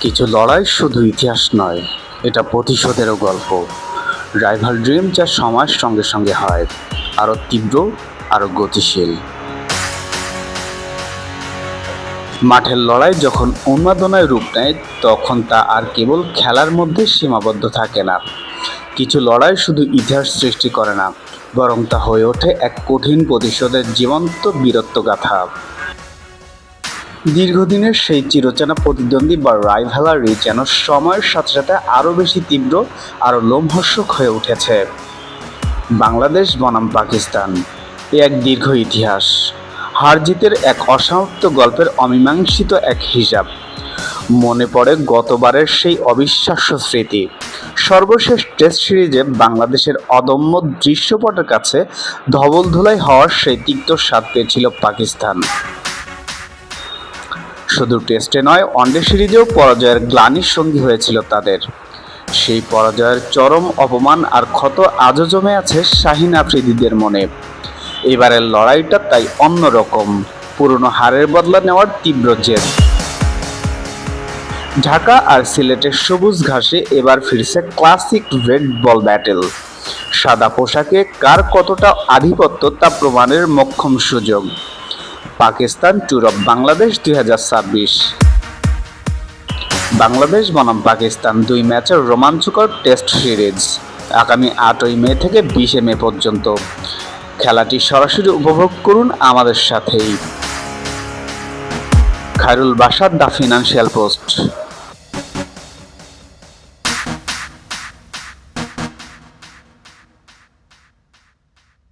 কিছু লড়াই শুধু ইতিহাস নয়, এটা প্রতিশোধেরও গল্প। রাইভাল ড্রিম যা সময়ের সঙ্গে সঙ্গে হয়, আরও তীব্র, আরও গতিশীল। মাঠের লড়াই যখন উন্মাদনায় রূপ নেয়, তখন তা আর কেবল খেলার মধ্যে সীমাবদ্ধ থাকে না। কিছু লড়াই শুধু ইতিহাস সৃষ্টি করে না, বরং তা হয়ে ওঠে এক কঠিন প্রতিশোধের জীবন্ত বীরত্বগাথা। দীর্ঘদিনের সেই চিরচেনা প্রতিদ্বন্দ্বী বা রাইভালরি যেন সময়ের সাথে সাথে আরও বেশি তীব্র, আরও লোমহর্ষক হয়ে উঠেছে। বাংলাদেশ বনাম পাকিস্তান, এ এক দীর্ঘ ইতিহাস, হার জিতের এক অসমাপ্ত গল্পের অমীমাংসিত এক হিসাব। মনে পড়ে গতবারের সেই অবিশ্বাস্য স্মৃতি, সর্বশেষ টেস্ট সিরিজে বাংলাদেশের অদম্য দৃশ্যপটের কাছে ধবলধোলাই হওয়ার সেই তিক্ত স্বাদ পেয়েছিল পাকিস্তান। শুধু টেস্টে নয়, ওয়ানডে সিরিজেও পরাজয়ের গ্লানির সঙ্গী হয়েছিল তাদের। সেই পরাজয়ের চরম অপমান আর ক্ষত আজও জমে আছে শাহিন আফ্রিদিদের মনে। এবারের লড়াইটা তাই অন্যরকম, পুরনো হারের বদলা নেওয়ার তীব্র জেদ। ঢাকা আর সিলেটের সবুজ ঘাসে এবার ফিরছে ক্লাসিক রেড বল ব্যাটেল। সাদা পোশাকে কার কতটা আধিপত্য তা প্রমাণের মোক্ষম সুযোগ। Pakistan tour of Bangladesh 2026। বাংলাদেশ বনাম পাকিস্তান 2 ম্যাচের রোমাঞ্চকর টেস্ট সিরিজ আগামী 8ই মে থেকে 20শে মে পর্যন্ত। খেলাটি সরাসরি উপভোগ করুন আমাদের সাথেই। Khairul Bashar, the financial post.